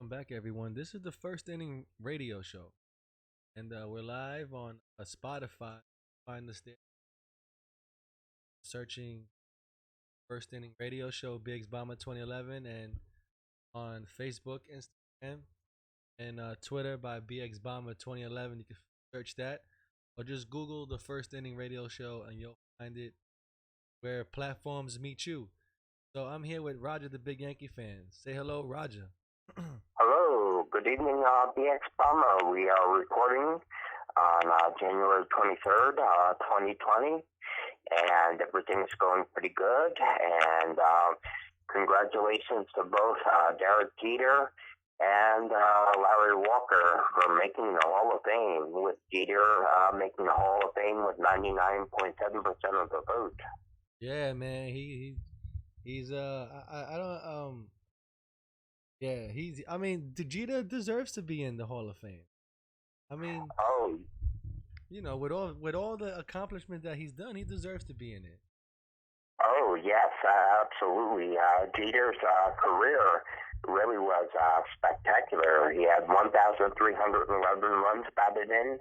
welcome back, everyone. This is the First Inning Radio Show, and we're live on Spotify. Find us there, searching First Inning Radio Show, Biggs Bomber 2011, and on Facebook, Instagram, and Twitter by BX Bomber 2011. You can search that, or just Google the First Inning Radio Show, and you'll find it where platforms meet you. So I'm here with Roger, the Big Yankee fan. Say hello, Roger. Hello, good evening, BX Bomber. We are recording on January 23rd, 2020, and everything's going pretty good. And congratulations to both Derek Jeter and Larry Walker for making the Hall of Fame, with Jeter making the Hall of Fame with 99.7% of the vote. Yeah, man. He's I don't yeah, I mean, Jeter deserves to be in the Hall of Fame. I mean, Oh, with all the accomplishment that he's done, he deserves to be in it. Oh, yes, absolutely. Jeter's career really was spectacular. He had 1,311 runs batted in,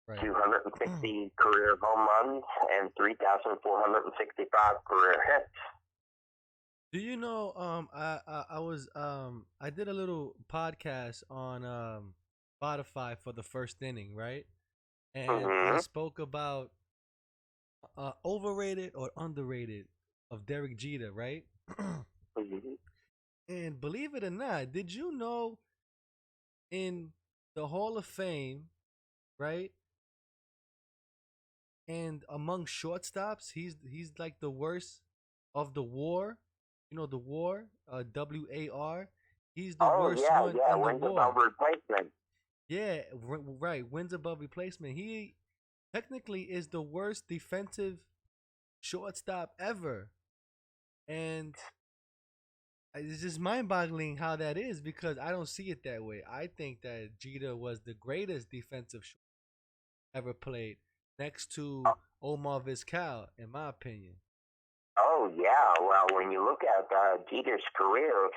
Right. 260 career home runs, and 3,465 career hits. Do you know? I did a little podcast on Spotify for the First Inning, right? And I Mm-hmm. spoke about overrated or underrated of Derek Jeter, right? Mm-hmm. And believe it or not, did you know in the Hall of Fame, right? And among shortstops, he's like the worst of the WAR. You know the WAR, WAR. He's the Oh, worst yeah, one yeah, in the wins above WAR. replacement. Yeah, right. Wins above replacement. He technically is the worst defensive shortstop ever, and it's just mind-boggling how that is because I don't see it that way. I think that Jeter was the greatest defensive ever played, next to Omar Vizquel, in my opinion. Oh, yeah. Well, when you look at Jeter's career,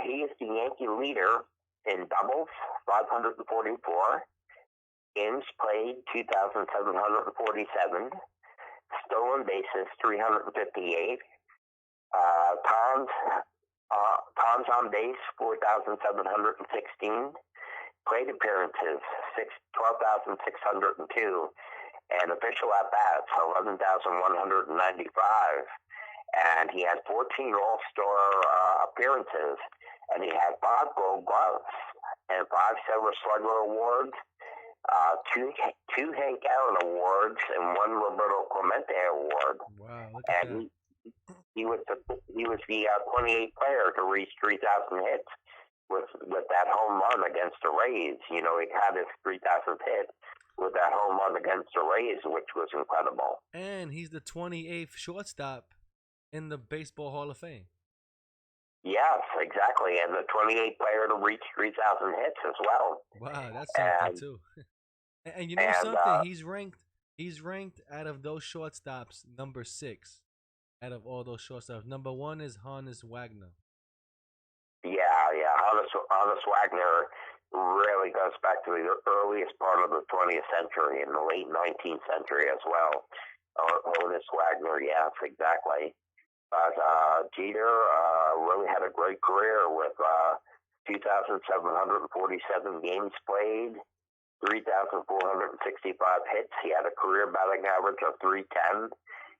he is the Yankee leader in doubles, 544, games played, 2,747, stolen bases, 358, times, times on base, 4,716, plate appearances, 12,602, and official at-bats, 11,195. And he had 14 All-Star appearances, and he had 5 Gold Gloves and 5 Silver Slugger Awards, two Hank Aaron Awards, and 1 Roberto Clemente Award. Wow, look at that. And he was the 28th player to reach 3,000 hits with that home run against the Rays. You know, he had his 3,000th hit with that home run against the Rays, which was incredible. And he's the 28th shortstop in the Baseball Hall of Fame. Yes, exactly, and the 28th player to reach 3,000 hits as well. Wow, that's something too. And you know something? He's ranked out of those shortstops number 6. Out of all those shortstops, number 1 is Honus Wagner. Yeah. Honus Wagner really goes back to the earliest part of the 20th century, in the late 19th century as well. Honus Wagner, yes, exactly. But Jeter really had a great career with 2,747 games played, 3,465 hits. He had a career batting average of 310.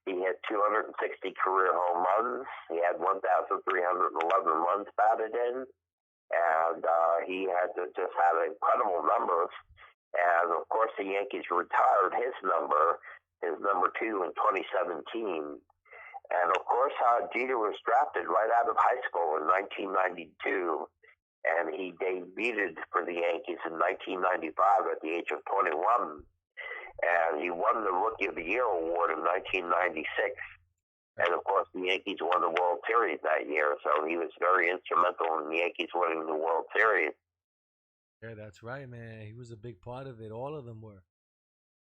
He had 260 career home runs. He had 1,311 runs batted in. And he just had incredible numbers. And, of course, the Yankees retired his number 2, in 2017. And, of course, Jeter was drafted right out of high school in 1992. And he debuted for the Yankees in 1995 at the age of 21. And he won the Rookie of the Year award in 1996. And, of course, the Yankees won the World Series that year. So he was very instrumental in the Yankees winning the World Series. Yeah, that's right, man. He was a big part of it. All of them were.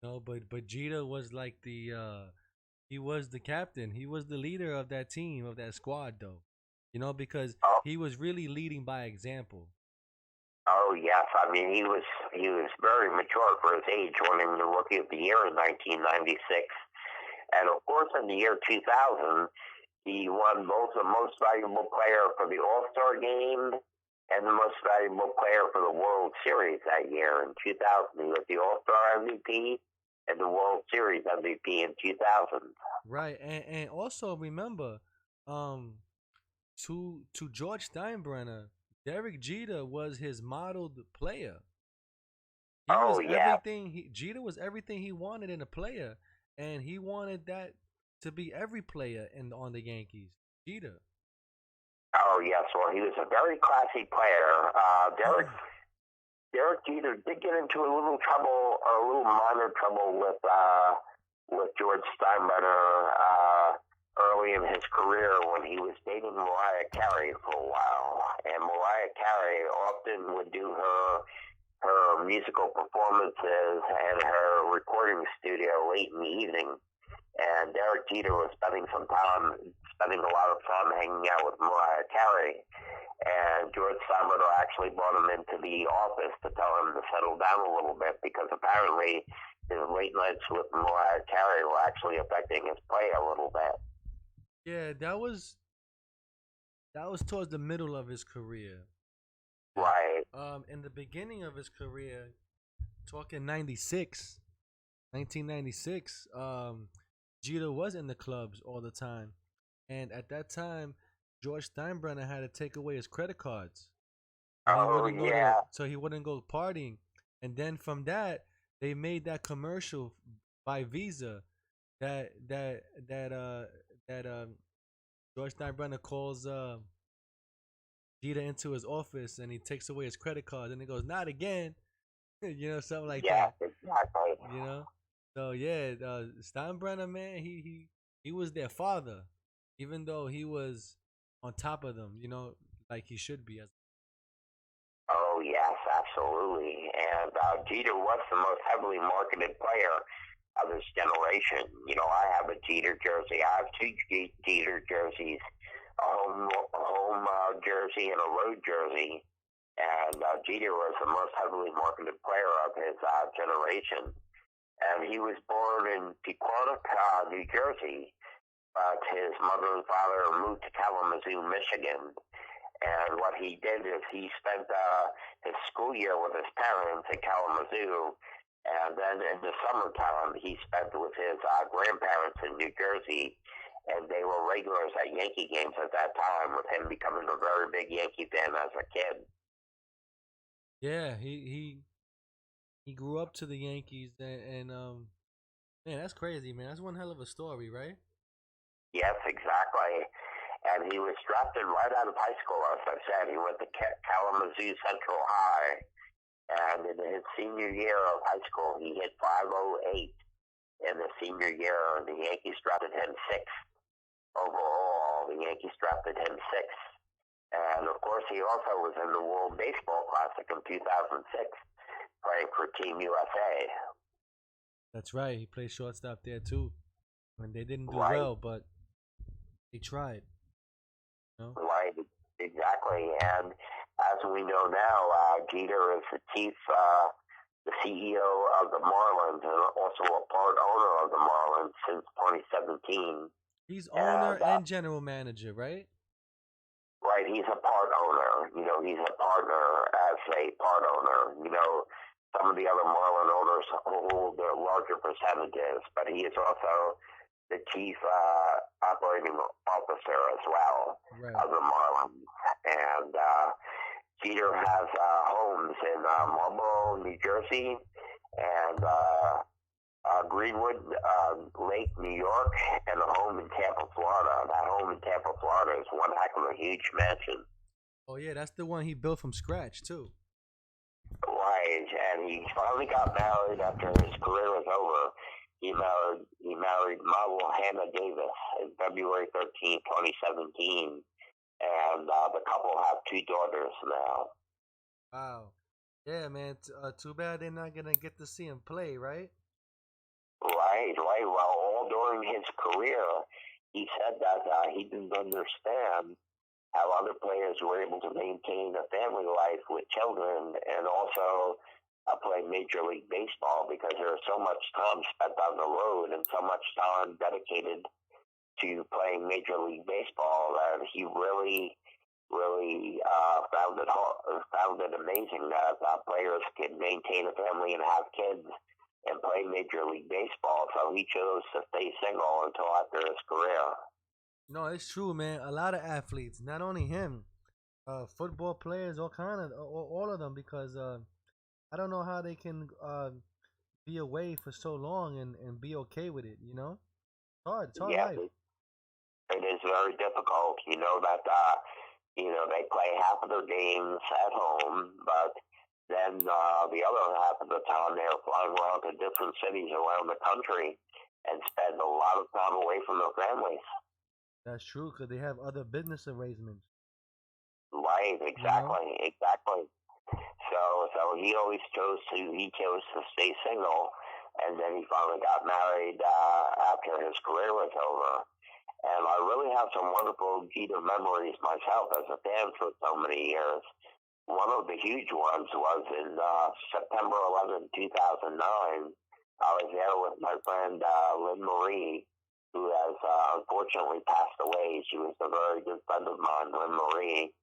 No, but Jeter was like he was the captain. He was the leader of that team, of that squad, though. Because Oh, he was really leading by example. Oh yes, I mean he was very mature for his age, winning the Rookie of the Year in 1996, and of course in the year 2000 he won both the Most Valuable Player for the All-Star Game and the Most Valuable Player for the World Series that year. In 2000, he was the All-Star MVP and the World Series MVP in 2000. Right, and also remember, um, to George Steinbrenner, Derek Jeter was his modeled player. He Oh was yeah, everything. Jeter was everything he wanted in a player, and he wanted that to be every player in on the Yankees. Jeter. oh yes. Well, he was a very classy player. Derek Jeter did get into a little trouble, a little minor trouble with George Steinbrenner early in his career when he was dating Mariah Carey for a while, and Mariah Carey often would do her musical performances and her recording studio late in the evening. And Derek Jeter was spending a lot of time hanging out with Mariah Carey. And George Steinbrenner actually brought him into the office to tell him to settle down a little bit because apparently his late nights with Mariah Carey were actually affecting his play a little bit. Yeah, that was towards the middle of his career. Right. In the beginning of his career, talking 96, 1996, Jeter was in the clubs all the time, and at that time, George Steinbrenner had to take away his credit cards, so he Oh wouldn't go to, yeah. so he wouldn't go partying. And then from that, they made that commercial by Visa that that that that George Steinbrenner calls Jeter into his office and he takes away his credit card and he goes, "Not again," something like Yes, that. exactly. You know, so yeah, Steinbrenner, man, he was their father, even though he was on top of them, like he should be. As Oh yes, absolutely. And Jeter was the most heavily marketed player of his generation. I have a Jeter jersey. I have two Jeter jerseys, a home jersey and a road jersey. And Jeter was the most heavily marketed player of his generation. And he was born in Pequannock, New Jersey, but his mother and father moved to Kalamazoo, Michigan. And what he did is he spent his school year with his parents in Kalamazoo, and then in the summertime he spent with his grandparents in New Jersey, and they were regulars at Yankee games at that time, with him becoming a very big Yankee fan as a kid. yeah, he grew up to the Yankees, and man, that's crazy, man. That's one hell of a story, right? Yes, exactly. And he was drafted right out of high school, as I said. He went to Kalamazoo Central High, and in his senior year of high school, he hit 508 in the senior year, and the Yankees drafted him sixth overall. The Yankees drafted him sixth. And of course, he also was in the World Baseball Classic in 2006, playing for Team USA. That's right. He played shortstop there too, and they didn't do Right, well, but they tried. You know? right, exactly. And as we know now, Jeter is the CEO of the Marlins and also a part owner of the Marlins since 2017. He's owner And and general manager, right? right, he's a part owner. He's a partner as a part owner. Some of the other Marlin owners hold the larger percentages, but he is also the chief operating officer as well Right. of the Marlins. And Jeter has homes in Marlboro, New Jersey, and Greenwood Lake, New York, and a home in Tampa, Florida. That home in Tampa, Florida is one heck of a huge mansion. Oh yeah, that's the one he built from scratch too. Right, and he finally got married after his career was over. He married model Hannah Davis in February 13th, 2017, and the couple have two daughters now. Wow. Yeah, man. Too bad they're not gonna get to see him play, right? Right, right. Well, all during his career, he said that he didn't understand how other players were able to maintain a family life with children and also play Major League Baseball, because there was so much time spent on the road and so much time dedicated to playing Major League Baseball that he really found it amazing that players can maintain a family and have kids and play Major League Baseball. So he chose to stay single until after his career. No, it's true, man. A lot of athletes, not only him, football players, all of them, because I don't know how they can be away for so long and be okay with it. You know, it's hard Yeah, life. it is very difficult. You know that they play half of their games at home, but then the other half of the time they're flying around to different cities around the country and spend a lot of time away from their families. That's true, because they have other business arrangements. Right, You know. exactly. So he chose to stay single, and then he finally got married after his career was over. And I really have some wonderful Jeter memories myself as a fan for so many years. One of the huge ones was in September 11, 2009. I was there with my friend Lynn Marie, who has unfortunately passed away. She was a very good friend of mine, Lynn Marie.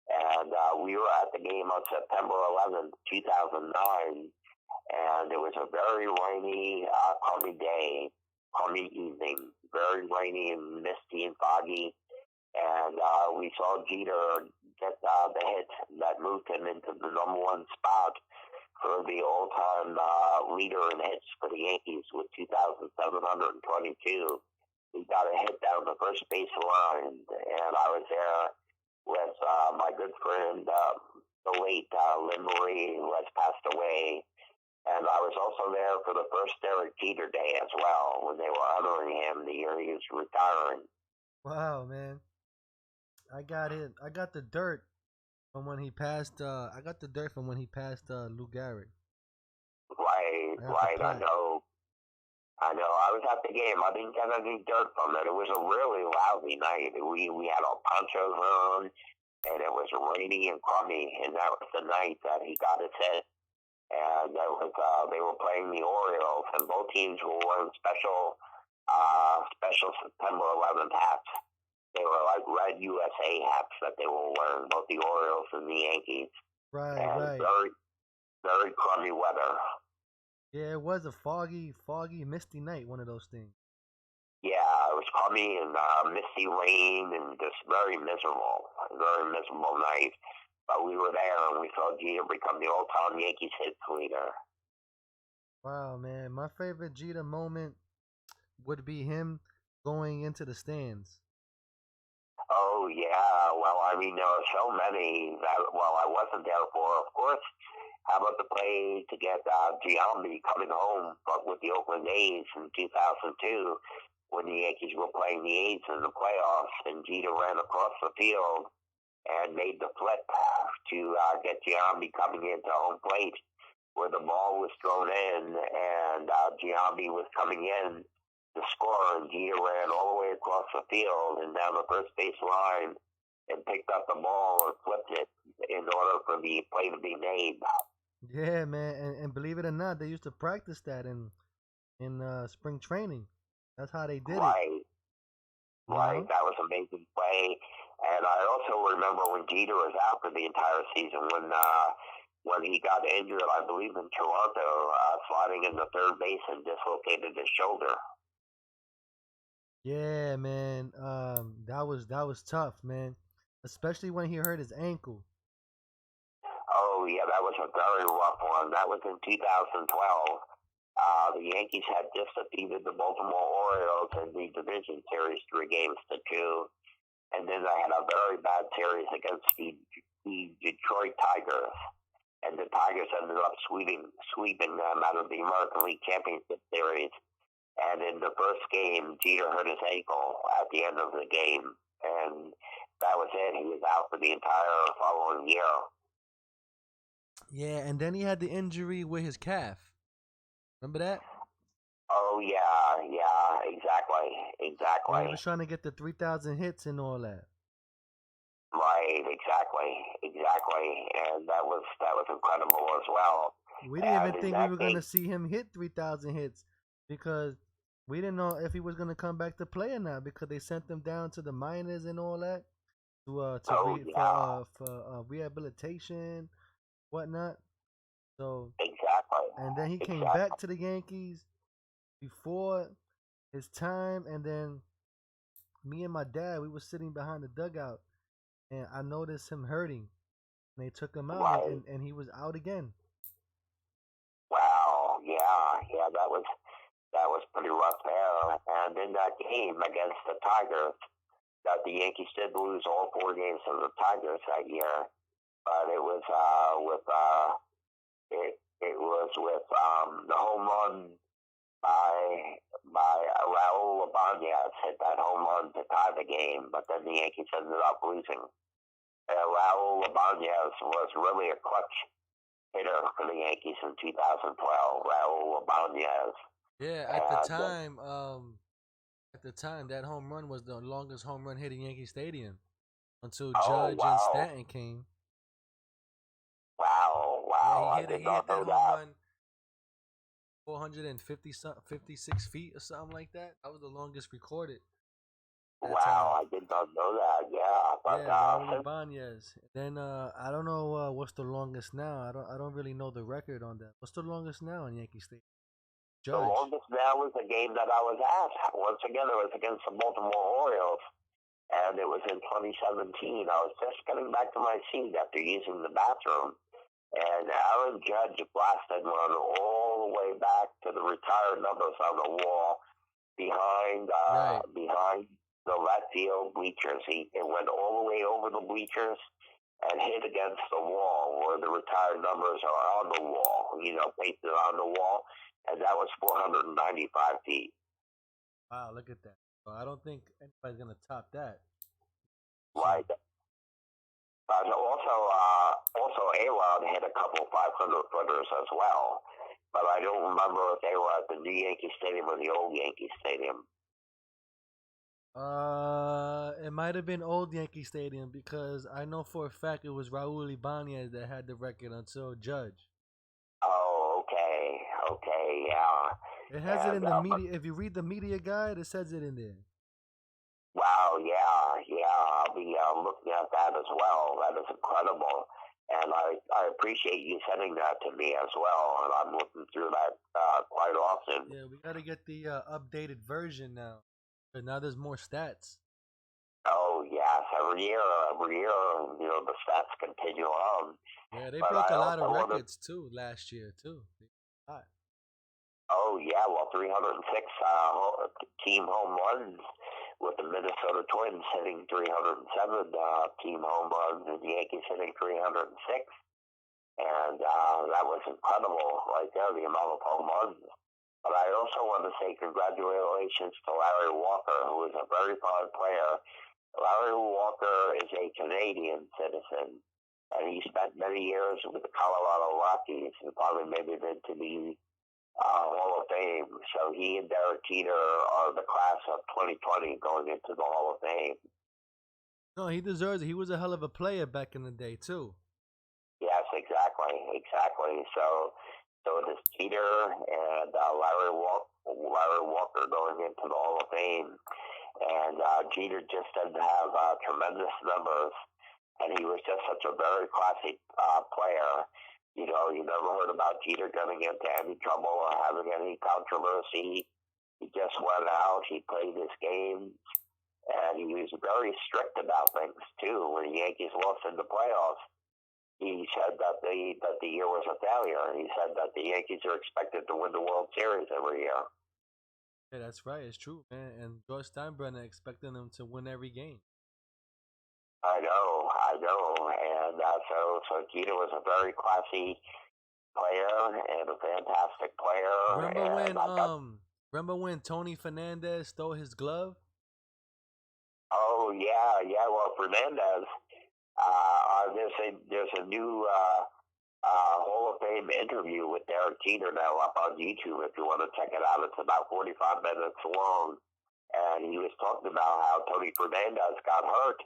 And we were at the game on September 11, 2009, and it was a very rainy, crummy day, crummy evening, very rainy and misty and foggy. And we saw Jeter get the hit that moved him into the number one spot for the all-time leader in hits for the Yankees with 2,722. He got a hit down the first base line, and I was there with my good friend, the late Lynn Marie, who has passed away. And I was also there for the first Derek Jeter Day as well, when they were honoring him the year he was retiring. Wow, man. I got it. I got the dirt from when he passed. I got the dirt from when he passed Lou Gehrig. Right. I know. I was at the game. I didn't get any dirt from it. It was a really lousy night. We had our ponchos on, and it was rainy and crummy, and that was the night that he got his hit. And that was they were playing the Orioles, and both teams were wearing special September 11th hats. They were like red USA hats that they were wearing, both the Orioles and the Yankees. Right. Very, very crummy weather. Yeah, it was a foggy, misty night. One of those things. Yeah, it was crummy and misty rain and just very miserable night. But we were there and we saw Jeter become the all-time Yankees hits leader. Wow, man. My favorite Jeter moment would be him going into the stands. Oh, yeah. Well, I mean, there were so many that, I wasn't there for. Of course, how about the play to get Giambi coming home, but with the Oakland A's in 2002, when the Yankees were playing the A's in the playoffs, and Jeter ran across the field and made the flip to get Giambi coming into home plate, where the ball was thrown in, and Giambi was coming in to score, and Jeter ran all the way across the field and down the first base line and picked up the ball and flipped it in order for the play to be made. Yeah, man, and believe it or not, they used to practice that in spring training. That's how they did it. Right. That was an amazing play. And I also remember when Jeter was out for the entire season, when he got injured, I believe in Toronto, sliding into third base and dislocated his shoulder. Yeah, man. That was tough, man. Especially when he hurt his ankle. Oh, yeah, that was a very rough one. That was in 2012. The Yankees had just defeated the Baltimore Orioles in the division series 3-2. And then they had a very bad series against the Detroit Tigers. And the Tigers ended up sweeping them out of the American League Championship Series. And in the first game, Jeter hurt his ankle at the end of the game. And that was it. He was out for the entire following year. Yeah, and then he had the injury with his calf. Remember that? Oh, yeah, exactly. And he was trying to get the 3,000 hits and all that. exactly, and that was incredible as well. We didn't And even in think we that were game, gonna see him hit 3,000 hits because we didn't know if he was gonna come back to play or not because they sent him down to the minors and all that oh yeah, for rehabilitation, whatnot. So exactly, and then he came exactly. back to the Yankees before his time, and then me and my dad we were sitting behind the dugout, and I noticed him hurting, and they took him out, Right. and he was out again. Wow. Yeah. Yeah. That was pretty rough there. And in that game against the Tigers, that the Yankees did lose all 4 games to the Tigers that year, but it was with the home run by Raul Ibanez hit that home run to tie the game, but then the Yankees ended up losing. Raul Ibanez was really a clutch hitter for the Yankees in 2012. Raul Ibanez. Yeah, And at the time, that home run was the longest home run hit in Yankee Stadium until oh Judge and wow, Stanton came. wow, Yeah, wow! I did he hit not that know home that. run 450 56 feet or something like that. That was the longest recorded that time. Wow, I did not know that. Yeah, but Yeah, Raul Ibanez. Then I don't know what's the longest now. I don't really know the record on that. What's the longest now in Yankee Stadium? the Judge. longest now was the game that I was at. Once again, it was against the Baltimore Orioles, and it was in 2017. I was just getting back to my seat after using the bathroom, and Aaron Judge blasted one all the way back to the retired numbers on the wall Right. behind the left field bleachers. It went all the way over the bleachers and hit against the wall where the retired numbers are on the wall, pasted on the wall, and that was 495 feet. Wow, look at that. Well, I don't think anybody's gonna top that. So Right. Also, A-Rod hit a couple 500 footers as well, but I don't remember if they were at the new Yankee Stadium or the old Yankee Stadium. It might have been old Yankee Stadium because I know for a fact it was Raul Ibanez that had the record until Judge. Oh, okay, It has it and in the but media. If you read the media guide, it says it in there. wow, yeah, I'll be looking at that as well. That is incredible, and I appreciate you sending that to me as well. And I'm looking through that quite often. Yeah, we got to get the updated version now. But now there's more stats. Oh yes, every year, the stats continue on. Yeah, they But broke I a lot also of want to. records too last year too. A lot. Oh yeah, well, 306 team home runs with the Minnesota Twins hitting 307 team home runs, and the Yankees hitting 306. And that was incredible right there, the amount of home runs. But I also want to say congratulations to Larry Walker, who is a very fine player. Larry Walker is a Canadian citizen, and he spent many years with the Colorado Rockies and probably maybe been to the Hall of Fame. So he and Derek Jeter are the class of 2020 going into the Hall of Fame. No, he deserves it. He was a hell of a player back in the day too. Yes, exactly. So it is Jeter and Larry Walker going into the Hall of Fame, and Jeter just didn't have tremendous numbers, and he was just such a very classy player. You never heard about Jeter getting into any trouble or having any controversy. He just went out, he played his game, and he was very strict about things too. When the Yankees lost in the playoffs, he said that the year was a failure. He said that the Yankees are expected to win the World Series every year. Yeah, that's right. It's true, man. And George Steinbrenner expecting them to win every game. I know, and so Jeter was a very classy player and a fantastic player. Remember when Tony Fernandez stole his glove? Oh yeah. Well, Fernandez, there's a new Hall of Fame interview with Derek Jeter now up on YouTube if you want to check it out. It's about 45 minutes long, and he was talking about how Tony Fernandez got hurt,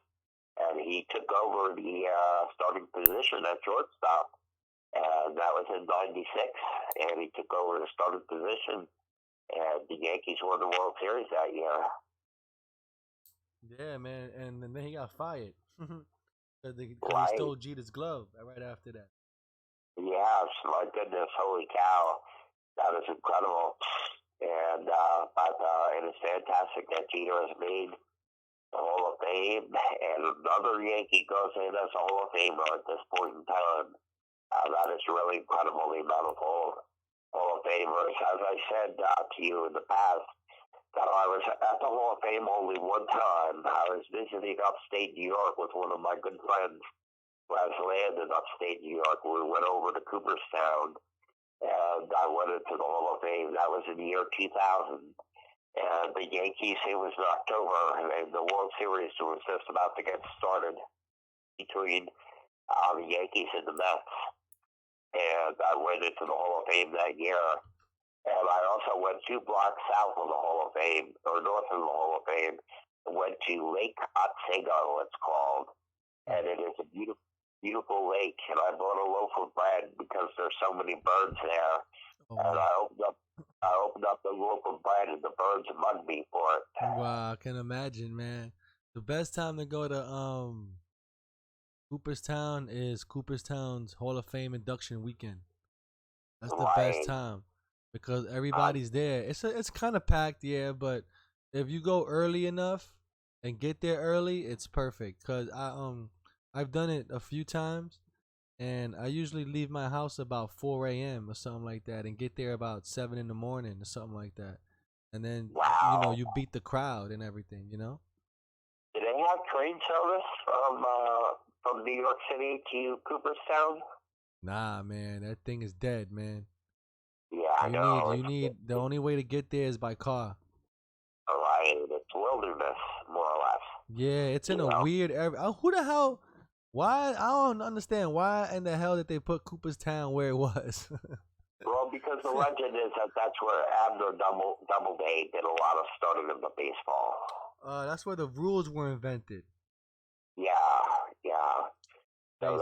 and he took over the starting position at shortstop. And that was in '96, and he took over the starting position, and the Yankees won the World Series that year. Yeah, man, and then he got fired because he Right. stole Jeter's glove right after that. Yes, my goodness, holy cow, that is incredible. And it is fantastic that Jeter has made the Hall of Fame, and another Yankee goes in as a Hall of Famer at this point in time. That is really incredible, the amount of Hall of Famers. As I said to you in the past, that I was at the Hall of Fame only one time. I was visiting upstate New York with one of my good friends who has land in upstate New York. We went over to Cooperstown, and I went into the Hall of Fame. That was in the year 2000. And the Yankees, it was in October, and the World Series was just about to get started between the Yankees and the Mets. And I went into the Hall of Fame that year. And I also went 2 blocks south of the Hall of Fame, or north of the Hall of Fame, and went to Lake Otsego, it's called. And it is a beautiful, beautiful lake. And I bought a loaf of bread because there's so many birds there. Oh, and wow. I opened up the loaf of bread, and the birds mugged me for it. Wow, I can imagine, man. The best time to go to Cooperstown is Cooperstown's Hall of Fame induction weekend. That's the best time because everybody's there. It's kind of packed, yeah, but if you go early enough and get there early, it's perfect. Cause I've done it a few times, and I usually leave my house about 4 a.m. or something like that, and get there about 7 in the morning or something like that, and then you beat the crowd and everything, you know. Do they have train service from New York City to Cooperstown? Nah, man, that thing is dead, man. Yeah, I know. You need the only way to get there is by car. Right, it's wilderness, more or less. Yeah, it's in a weird area. Who the hell? Why? I don't understand. Why in the hell did they put Cooperstown where it was? Well, because the legend is that that's where Abner Doubleday did a lot of starting of the baseball. That's where the rules were invented. Yeah. So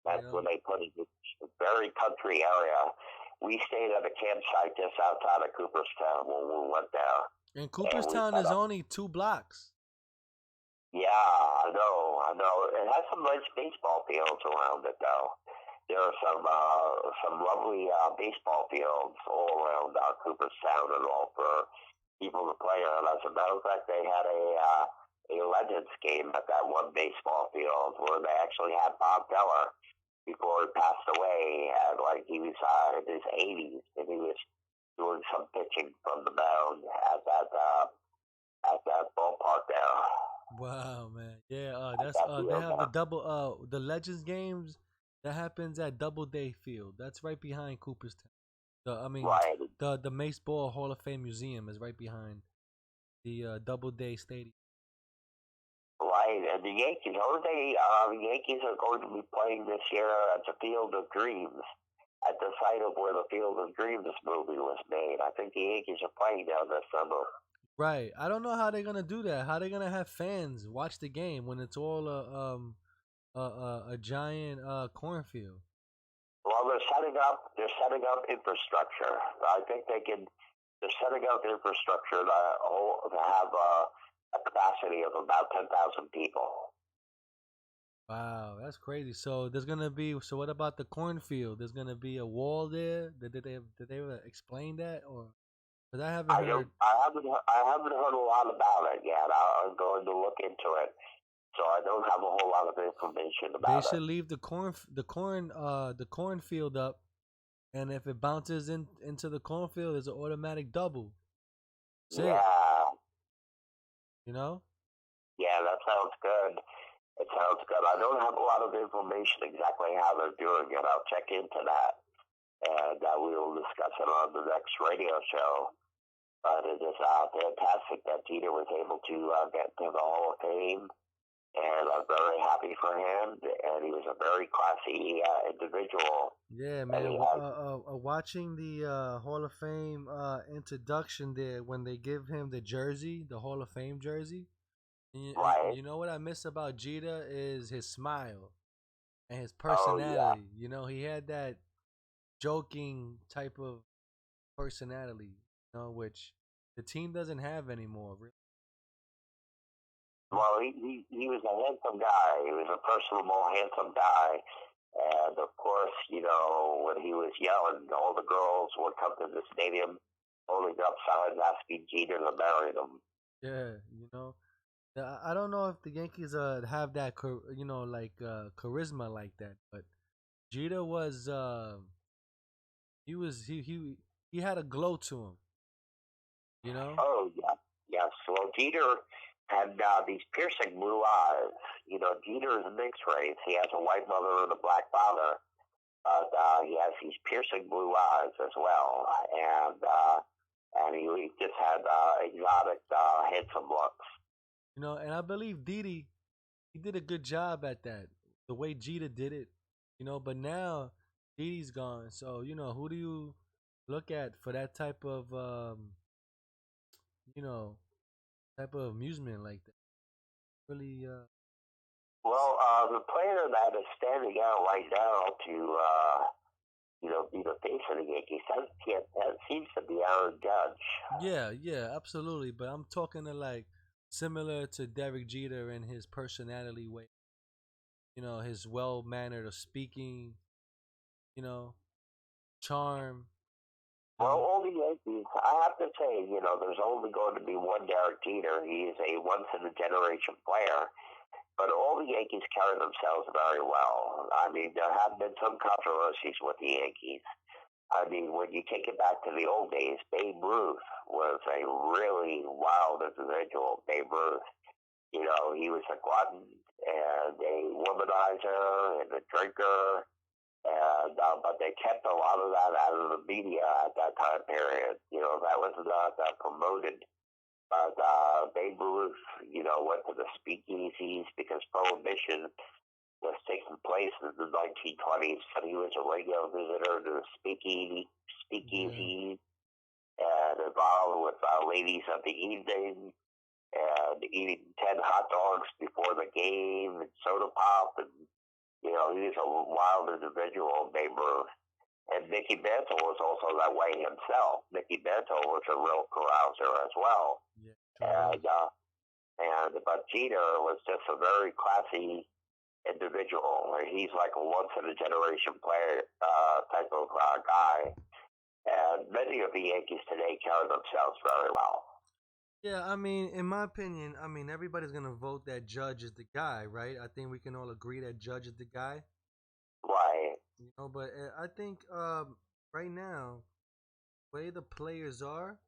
that's where they put it. It's a very country area. We stayed at a campsite just outside of Cooperstown when we went there. And Cooperstown is only 2 blocks. Yeah, I know. It has some nice baseball fields around it, though. There are some lovely baseball fields all around Cooperstown and all for people to play on. As a matter of fact, they had a Legends game at that one baseball field where they actually had Bob Feller before he passed away. And he was in his 80s, and he was doing some pitching from the mound at that ballpark there. Wow, man. Yeah, that's they have the Legends games that happens at Doubleday Field. That's right behind Cooperstown. The Baseball Hall of Fame Museum is right behind the Doubleday Stadium. Right, and the Yankees, the Yankees are going to be playing this year at the Field of Dreams, at the site of where the Field of Dreams movie was made. I think the Yankees are playing down this summer. Right. I don't know how they're gonna do that. How they gonna have fans watch the game when it's all a giant cornfield? Well, they're setting up infrastructure. I think they're setting up infrastructure to have a capacity of about 10,000 people. Wow, that's crazy. So there's gonna be. So what about the cornfield? There's gonna be a wall there. Did they ever explain that, or? Because I haven't heard. I haven't heard a lot about it yet. I'm going to look into it. So I don't have a whole lot of information about it. They should leave the cornfield up, and if it bounces into the cornfield, it's an automatic double. Yeah. You know? Yeah, that sounds good. It sounds good. I don't have a lot of information exactly how they're doing it. I'll check into that, and we will discuss it on the next radio show. But it is fantastic that Jeter was able to get to the Hall of Fame. And I'm very happy for him, and he was a very classy individual. Yeah, man. Watching the Hall of Fame introduction there, when they give him the jersey, the Hall of Fame jersey, Right. You know what I miss about Jeter is his smile and his Oh, yeah. personality. You know, he had that joking type of personality, you know, which the team doesn't have anymore. Really. Well, he was a handsome guy. He was a personable, handsome guy. And of course, when he was young, all the girls would come to the stadium holding up signs asking Jeter to marry them. Yeah, you know. I don't know if the Yankees have that like charisma like that, but Jeter was he had a glow to him, you know? Oh, yeah. Yes. Well, Jeter had these piercing blue eyes. Jeter is a mixed race. He has a white mother and a black father, but he has these piercing blue eyes as well. And he just had exotic, handsome looks. You know, and I believe Didi he did a good job at that. The way Jeter did it, you know, but now Didi's gone. So, you know, who do you look at for that you know, type of amusement like that? Really Well, the player that is standing out right now to, be the face of the Yankees, that seems to be Aaron Judge. yeah, yeah, absolutely. But I'm talking to like similar to Derek Jeter in his personality way. You know, his well mannered of speaking, you know, charm, you Well, know. all the Yankees, I have to say, there's only going to be one Derek Jeter. He is a once-in-a-generation player. But all the Yankees carry themselves very well. I mean, there have been some controversies with the Yankees. I mean, when you take it back to the old days, Babe Ruth was a really wild individual. Babe Ruth, he was a glutton and a womanizer and a drinker, and but they kept a lot of that out of the media at that time period. That was not promoted. But Babe Ruth, went to the speakeasies because Prohibition was taking place in the 1920s, and he was a regular visitor to the Yeah. speakeasies and involved with ladies of the evening and eating 10 hot dogs before the game and soda pop. And, he was a wild individual, Babe Ruth. And Mickey Mantle was also that way himself. Mickey Mantle was a real carouser as well. Yeah, sure was. But Jeter was just a very classy individual. He's like a once in a generation player type of guy. And many of the Yankees today carry themselves very well. Yeah, I mean, in my opinion, I mean everybody's gonna vote that Judge is the guy, right? I think we can all agree that Judge is the guy. Right. You know, but I think right now, the way the players are,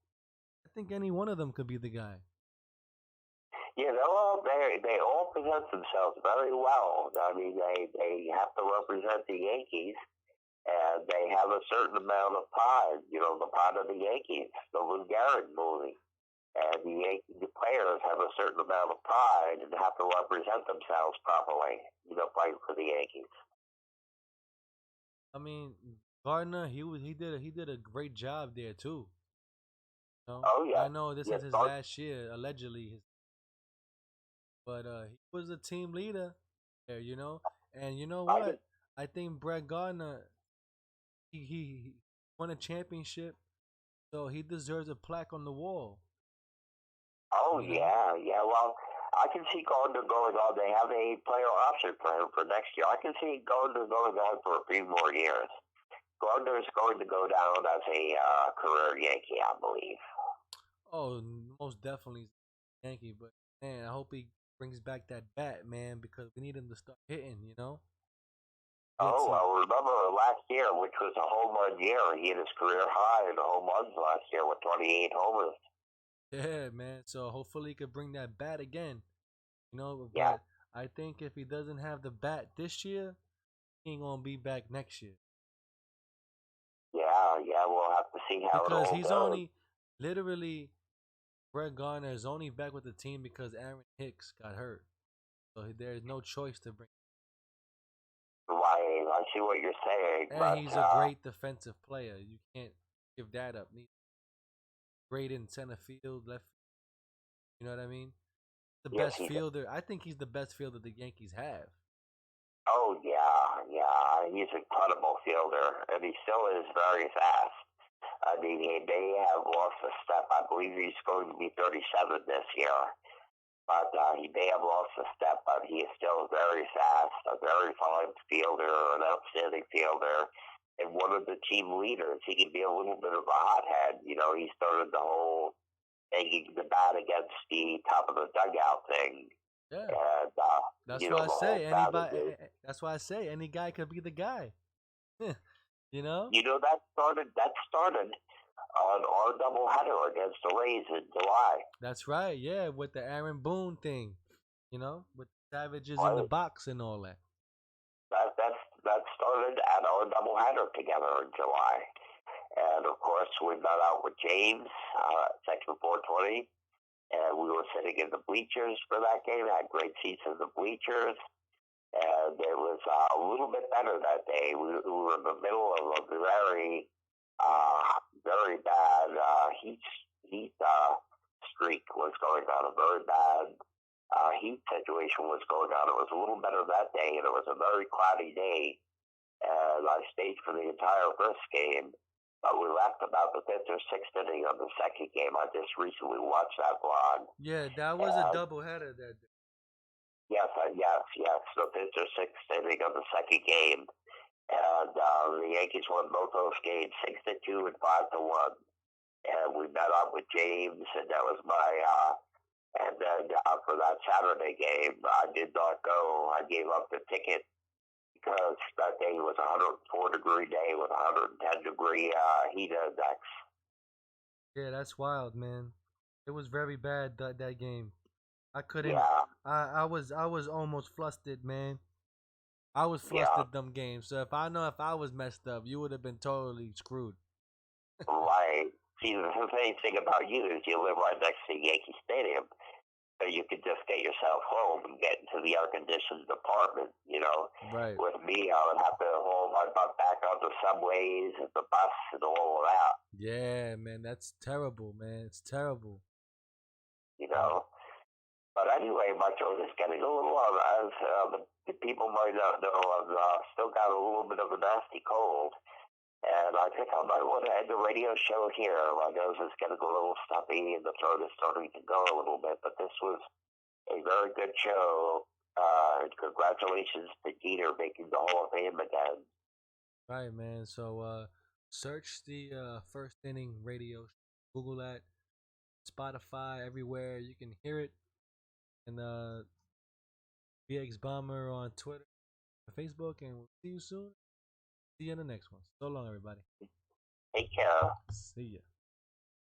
I think any one of them could be the guy. Yeah, they all present themselves very well. I mean, they have to represent the Yankees, and they have a certain amount of pride. The pride of the Yankees, the Lou Gehrig movie. And the players have a certain amount of pride and have to represent themselves properly, playing for the Yankees. I mean, Gardner, he did a great job there too. You know, Oh, I yeah. know this Yes, is his last year, allegedly, but he was a team leader there. You know, and you know I just, what? I think Brett Gardner, he won a championship, so he deserves a plaque on the wall. oh, You know. yeah, yeah. Well, I can see Gardner going on. They have a player option for him for next year. I can see Gardner going on for a few more years. Gardner is going to go down as a career Yankee, I believe. Oh, most definitely Yankee, but man, I hope he brings back that bat, man, because we need him to start hitting. You know, get Oh, some. well, remember last year, which was a home run year. He hit his career high in home runs last year with 28 homers. Yeah, man. So hopefully he could bring that bat again. You know, Yeah, but I think if he doesn't have the bat this year, he ain't gonna be back next year yeah, yeah. We'll have to see how it because all he's goes. only literally Brett Garner is only back with the team because Aaron Hicks got hurt. So there is no choice to bring. Right, I see what you're saying, And but he's a great defensive player. You can't give that up. Great in center field, left. You know what I mean? the Yes, best he did. fielder. I think he's the best fielder the Yankees have. Oh yeah. He's an incredible fielder, and he still is very fast. I mean, he may have lost a step. I believe he's going to be 37 this year, but he may have lost a step. But he is still very fast, a very fine fielder, an outstanding fielder, and one of the team leaders. He can be a little bit of a hothead. You know, he started the whole taking the bat against the top of the dugout thing, Yeah, and that's you why know I the whole say battle. anybody. That's why I say any guy could be the guy. You know. You know that started on our doubleheader against the Rays in July. That's right. Yeah, with the Aaron Boone thing. You know, with Savages in the Right? box and all that. That started at our doubleheader together in July, and of course we met out with James, section 420, and we were sitting in the bleachers for that game. Had great seats in the bleachers, and it was a little bit better that day. We were in the middle of a very bad heat streak was going on. A very bad heat situation was going on. It was a little better that day, and it was a very cloudy day. And I stayed for the entire first game. But we left about the fifth or sixth inning of the second game. I just recently watched that vlog. Yeah, that was a doubleheader that day. Yes. The fifth or sixth inning of the second game, and the Yankees won both those games 6-2 and 5-1. And we met up with James, and that was my. And then for that Saturday game, I did not go. I gave up the ticket because that day was a 104-degree day with 110-degree heat index. Yeah, that's wild, man. It was very bad that game. I couldn't. Yeah, I was almost flustered, man. I was yeah, flustered them games. So if I was messed up, you would have been totally screwed. right. See, the funny thing about you is you live right next to Yankee Stadium, so you could just get yourself home and get into the air-conditioned apartment. You know, Right. with me, I would have to haul my butt back on the subways and the bus and all of that. Yeah, man, that's terrible, man. It's terrible. You know. But anyway, my throat is getting a little as the people might not know. I've still got a little bit of a nasty cold, and I think I might want to end the radio show here. My nose is getting a little stuffy, and the throat is starting to go a little bit. But this was a very good show. Congratulations to Jeter making the Hall of Fame again. Right, man. So search the first inning radio. Google that. Spotify everywhere you can hear it. And BX Bomber on Twitter, Facebook, and we'll see you soon. See you in the next one. So long, everybody. Take care. See ya.